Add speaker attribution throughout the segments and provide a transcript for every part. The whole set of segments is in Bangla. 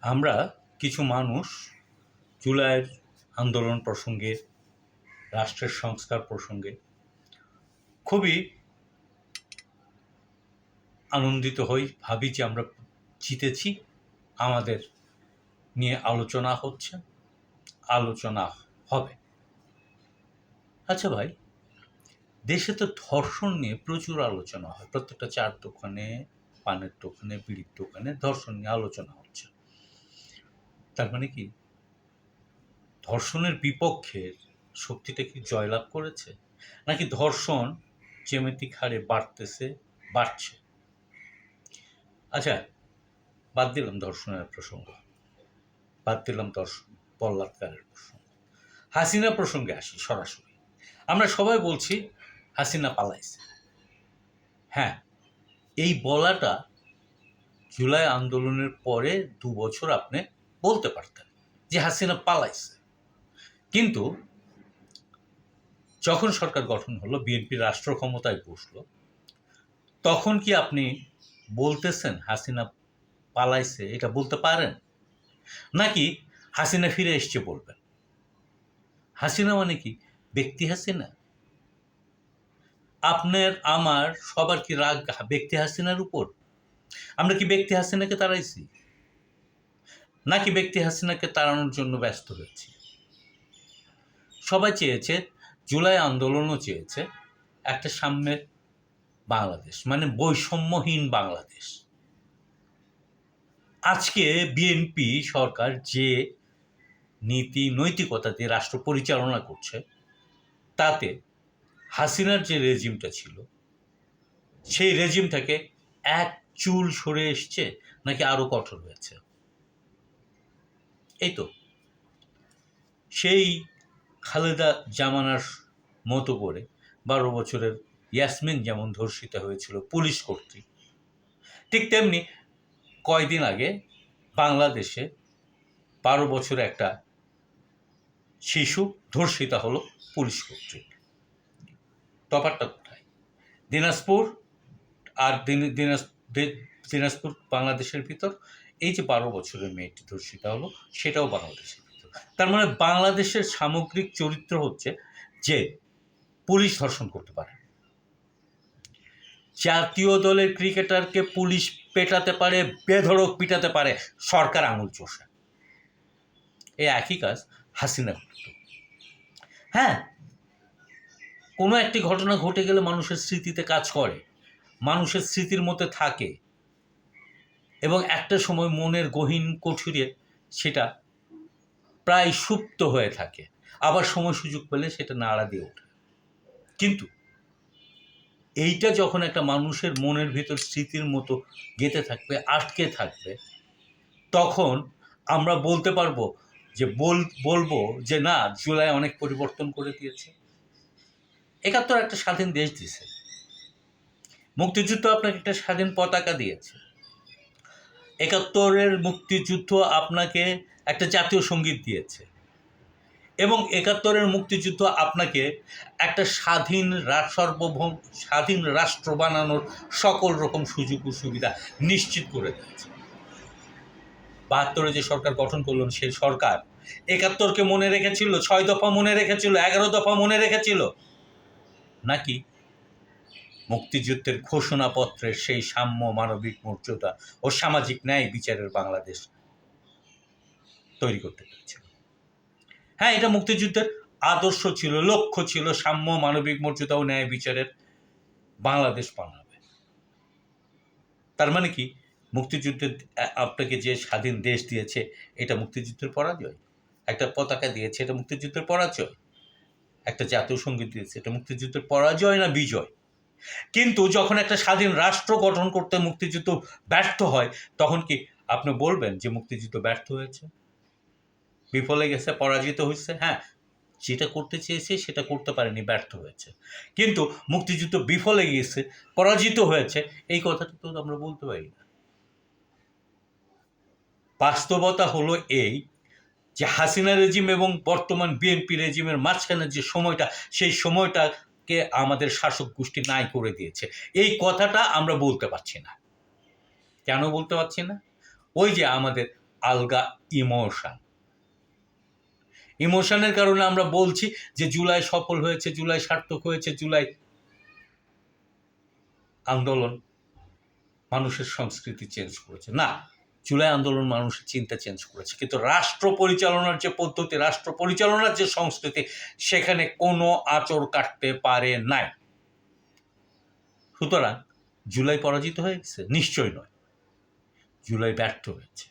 Speaker 1: আমরা কিছু মানুষ জুলাইয়ের আন্দোলন প্রসঙ্গে, রাষ্ট্রের সংস্কার প্রসঙ্গে খুবই আনন্দিত হই, ভাবি যে আমরা জিতেছি, আমাদের নিয়ে আলোচনা হচ্ছে, আলোচনা হবে। আচ্ছা ভাই, দেশে তো ধর্ষণ নিয়ে প্রচুর আলোচনা হয়, প্রত্যেকটা চার দোকানে, পানের দোকানে, বিড়ির দোকানে ধর্ষণ নিয়ে আলোচনা হচ্ছে। তার মানে কি ধর্ষণের বিপক্ষের শক্তিটা কি জয়লাভ করেছে, নাকি ধর্ষণ জ্যামিতিক হারে বাড়ছে? আচ্ছা, বাদ দিলাম ধর্ষণের প্রসঙ্গ, বাদ দিলাম বলাৎকারের প্রসঙ্গ, হাসিনা প্রসঙ্গে আসি সরাসরি। আমরা সবাই বলছি হাসিনা পালাইছে। হ্যাঁ, এই বলাটা জুলাই আন্দোলনের পরে 2 বছর আপনি বলতে পারতেন যে হাসিনা পালাইছে, কিন্তু যখন সরকার গঠন হলো, বিএনপি রাষ্ট্র ক্ষমতায় বসলো, তখন কি আপনি বলতেছেন হাসিনা পালাইছে, এটা বলতে পারেন? নাকি হাসিনা ফিরে এসছে বলবেন? হাসিনা মানে কি ব্যক্তি হাসিনা? আপনার আমার সবার কি রাগ ব্যক্তি হাসিনার উপর? আমরা কি ব্যক্তি হাসিনাকে তাড়াইছি, নাকি ব্যক্তি হাসিনাকে তাড়ানোর জন্য ব্যস্ত হয়েছি? সবাই চেয়েছে, জুলাই আন্দোলনও চেয়েছে একটা সাম্যের বাংলাদেশ, মানে বৈষম্যহীন বাংলাদেশ। আজকে বিএনপি সরকার যে নীতি নৈতিকতা দিয়ে রাষ্ট্র পরিচালনা করছে, তাতে হাসিনার যে রেজিমটা ছিল, সেই রেজিম থেকে এক চুল সরে এসছে, নাকি আরো কঠোর হয়েছে? এই তো সেই খালেদা জামানার মতো করে 12 বছরের ইয়াসমিন যেমন ধর্ষিতা হয়েছিল পুলিশ কর্তৃক, ঠিক তেমনি কয়দিন আগে বাংলাদেশে 12 বছরে একটা শিশু ধর্ষিতা হলো পুলিশ কর্তৃক। তফাৎটা কোথায়? দিনাজপুর আর দিনাজপুর বাংলাদেশের ভিতর, এই যে 12 বছরের মেয়েটি ধর্ষিতা হলো, সেটাও বাংলাদেশের ভিতর। তার মানে বাংলাদেশের সামগ্রিক চরিত্র হচ্ছে যে পুলিশ ধর্ষণ করতে পারে, জাতীয় দলের ক্রিকেটারকে পুলিশ পেটাতে পারে, বেধড়ক পিটাতে পারে, সরকার আঙুল চষে। এই একই কাজ হাসিনা করত। হ্যাঁ, কোনো একটি ঘটনা ঘটে গেলে মানুষের স্মৃতিতে কাজ করে, মানুষের স্মৃতির মধ্যে থাকে, এবং একটা সময় মনের গহীন কুঠিরে সেটা প্রায় সুপ্ত হয়ে থাকে, আবার সময় সুযোগ পেলে সেটা নাড়া দিয়ে ওঠে। কিন্তু এইটা যখন একটা মানুষের মনের ভিতর স্মৃতির মতো গেঁথে থাকবে, আটকে থাকবে, তখন আমরা বলতে পারবো যে বলবো যে না, জুলাই অনেক পরিবর্তন করে দিয়েছে। 71 একটা স্বাধীন দেশ দিয়েছে, মুক্তিযুদ্ধ আপনাকে একটা স্বাধীন পতাকা দিয়েছে, 71-এর মুক্তিযুদ্ধ আপনাকে একটা জাতীয় সঙ্গীত দিয়েছে, এবং 71-এর মুক্তিযুদ্ধ আপনাকে একটা স্বাধীন রাষ্ট্র বানানোর সকল রকম সুযোগ ও সুবিধা নিশ্চিত করে দিয়েছে। 72-এ যে সরকার গঠন করলেন, সেই সরকার 71-কে মনে রেখেছিল, 6 দফা মনে রেখেছিল, 11 দফা মনে রেখেছিল, নাকি মুক্তিযুদ্ধের ঘোষণাপত্রের সেই সাম্য, মানবিক মর্যাদা ও সামাজিক ন্যায় বিচারের বাংলাদেশ তৈরি করতে পেরেছিল? হ্যাঁ, এটা মুক্তিযুদ্ধের আদর্শ ছিল, লক্ষ্য ছিল, সাম্য, মানবিক মর্যাদা ও ন্যায় বিচারের বাংলাদেশ বানাবে। তার মানে কি মুক্তিযুদ্ধের আপনাকে যে স্বাধীন দেশ দিয়েছে, এটা মুক্তিযুদ্ধের পরাজয়? একটা পতাকা দিয়েছে, এটা মুক্তিযুদ্ধের পরাজয়? একটা জাতীয় সঙ্গীত দিয়েছে, এটা মুক্তিযুদ্ধের পরাজয় না বিজয়? কিন্তু যখন একটা স্বাধীন রাষ্ট্র গঠন করতে মুক্তিযুদ্ধ ব্যর্থ হয়, তখন কি আপনি বলবেন যে মুক্তিযুদ্ধ ব্যর্থ হয়েছে, বিফলে গেছে, পরাজিত হয়েছে? হ্যাঁ, যেটা করতে চেয়েছে সেটা করতে পারেনি, ব্যর্থ হয়েছে। কিন্তু মুক্তিযুদ্ধ বিফলে গিয়েছে, পরাজিত হয়েছে, এই কথাটা তো আমরা বলতে পারি না। বাস্তবতা হলো এই যে হাসিনা রেজিম এবং বর্তমান বিএনপি রেজিমের মাঝখানে যে সময়টা, সেই সময়টাকে আমাদের শাসক গোষ্ঠী নাই করে দিয়েছে। এই কথাটা আমরা বলতে পারছি না। কেন বলতে পারছি না? ওই যে আমাদের আলগা ইমোশন। ইমোশনের কারণে আমরা বলছি যে জুলাই সফল হয়েছে, জুলাই সার্থক হয়েছে, জুলাই আন্দোলন মানুষের সংস্কৃতি চেঞ্জ করেছে। না, জুলাই আন্দোলন মানুষের চিন্তা চেঞ্জ করেছে, কিন্তু রাষ্ট্র পরিচালনার যে পদ্ধতি, রাষ্ট্র পরিচালনার যে সংস্কৃতি, সেখানে কোনো আঁচড় কাটতে পারে নাই। সুতরাং জুলাই পরাজিত হয়ে গেছে? নিশ্চয়ই নয়, জুলাই ব্যর্থ হয়েছে।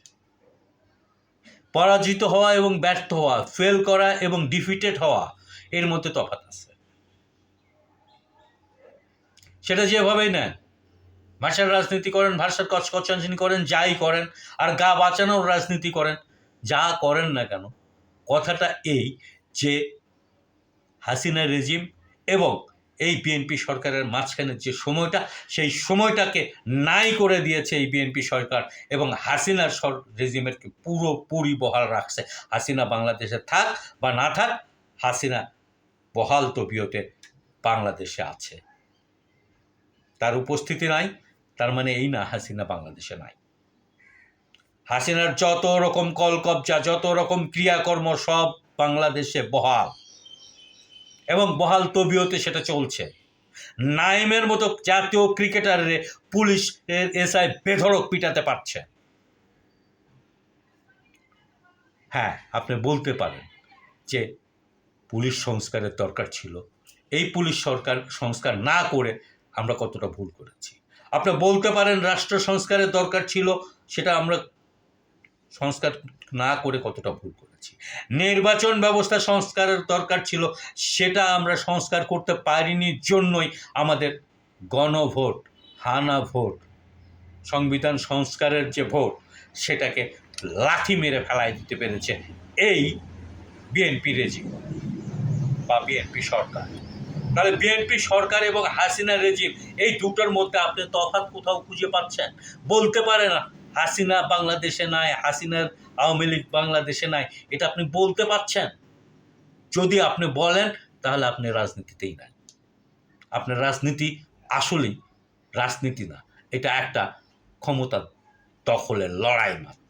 Speaker 1: পরাজিত হওয়া এবং ব্যর্থ হওয়া, ফেল করা এবং ডিফিটেড হওয়া, এর মধ্যে তফাৎ আছে। সেটা যেভাবেই নেন, ভাষার রাজনীতি করেন, ভাষার কচকচানি করেন, যাই করেন, আর গা বাঁচানোর রাজনীতি করেন, যা করেন না কেন, কথাটা এই যে হাসিনা রেজিম এবং এই বিএনপি সরকারের মাঝখানের যে সময়টা, সেই সময়টাকে নাই করে দিয়েছে এই বিএনপি সরকার, এবং হাসিনার রেজিমেরকে পুরোপুরি বহাল রাখছে। হাসিনা বাংলাদেশে থাক বা না থাক, হাসিনা বহাল তবিয়তে বাংলাদেশে আছে। তার উপস্থিতি নাই, তার মানে এই না হাসিনা বাংলাদেশে নাই। হাসিনার যত রকম কলকবজা, যত রকম ক্রিয়াকর্ম, সব বাংলাদেশে বহাল, এবং বহাল তবিয়তে সেটা চলছে। নাইমের মতো জাতীয় ক্রিকেটারে পুলিশের এসআই বেধড়ক পিটাতে পারছে। হ্যাঁ, আপনি বলতে পারেন যে পুলিশ সংস্কারের দরকার ছিল, এই পুলিশ সংস্কার না করে আমরা কতটা ভুল করেছি। আপনি বলতে পারেন রাষ্ট্র সংস্কারের দরকার ছিল, সেটা আমরা সংস্কার না করে কতটা ভুল করেছি। নির্বাচন ব্যবস্থা সংস্কারের দরকার ছিল, সেটা আমরা সংস্কার করতে পারিনি, জন্যই আমাদের গণভোট, হানা ভোট, সংবিধান সংস্কারের যে ভোট, সেটাকে লাথি মেরে ফেলায় দিতে পেরেছে এই বিএনপি রেজিম বা বিএনপি সরকার। তাহলে বিএনপি সরকার এবং হাসিনা রেজিম, এই দুটোর মধ্যে আপনি তফাৎ কোথাও খুঁজে পাচ্ছেন? বলতে পারে না হাসিনা বাংলাদেশে নাই, হাসিনার আওয়ামী লীগ বাংলাদেশে নাই, এটা আপনি বলতে পারছেন? যদি আপনি বলেন, তাহলে আপনি রাজনীতিতেই নাই। আপনার রাজনীতি আসলেই রাজনীতি না, এটা একটা ক্ষমতা দখলের লড়াই মাত্র।